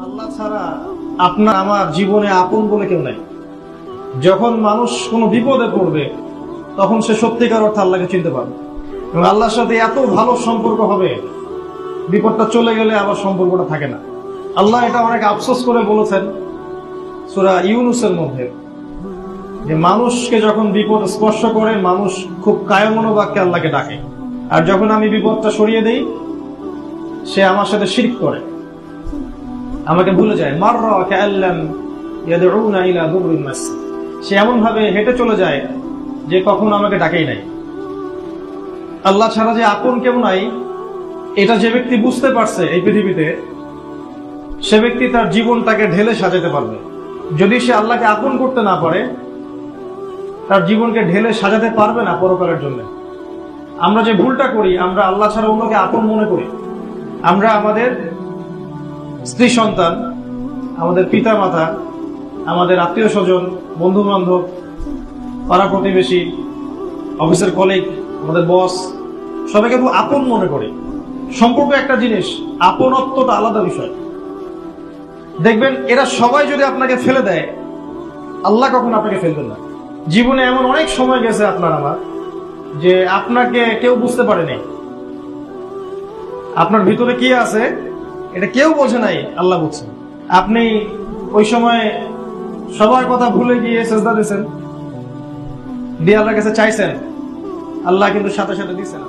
আল্লাহ ছাড়া আপনার আমার জীবনে আপন বলে কেউ নাই। যখন মানুষ কোনো বিপদে পড়বে তখন সে সত্যিকার অর্থে আল্লাহকে চিনতে পারবে এবং আল্লাহর সাথে এত ভালো সম্পর্ক হবে, বিপদটা চলে গেলে আবার সম্পর্কটা থাকে না। আল্লাহ এটা অনেক আফসোস করে বলেছেন সূরা ইউনূসের মধ্যে, যে মানুষকে যখন বিপদ স্পর্শ করে মানুষ খুব কায়মনোবাক্যে আল্লাহকে ডাকে, আর যখন আমি বিপদটা সরিয়ে দেই সে আমার সাথে শিরক করে, আমাকে ভুলে যায়। মাররা কাআল্লাম ইয়াদউনা ইলা দুররিন মাস, সে এমন ভাবে হেঁটে চলে যায় যে কখনো আমাকে ডাকেই নাই। আল্লাহ ছাড়া যে আপন কেউ নাই এটা যে ব্যক্তি বুঝতে পারছে এই পৃথিবীতে, সে ব্যক্তি তার জীবনটাকে ঢেলে সাজাতে পারবে। যদি সে আল্লাহকে আপন করতে না পারে, তার জীবনকে ঢেলে সাজাতে পারবে না পরকালের জন্য। আমরা যে ভুলটা করি, আমরা আল্লাহ ছাড়া অন্যকে আপন মনে করি। আমরা আমাদের স্ত্রী সন্তান, আমাদের পিতা মাতা, আমাদের আত্মীয় স্বজন, বন্ধু বান্ধব, পাড়া প্রতিবেশী, অফিসের কলিগ, আমাদের বস, সবাইকে খুব আপন মনে করি। সম্পর্ক একটা জিনিস, আপনত্বটা আলাদা বিষয়। দেখবেন এরা সবাই যদি আপনাকে ফেলে দেয়, আল্লাহ কখনো আপনাকে ফেলবেন না। জীবনে এমন অনেক সময় গেছে আপনার আমার, যে আপনাকে কেউ বুঝতে পারেনি, আপনার ভিতরে কি আছে এটা কেউ বোঝে নাই, আল্লাহ বুঝছেন। আপনি ওই সময় সবার কথা ভুলে গিয়ে সেজদা দিয়েছেন, দিয়ে আল্লাহর কাছে চাইছেন, আল্লাহ কিন্তু সাথে সাথে দিচ্ছেন।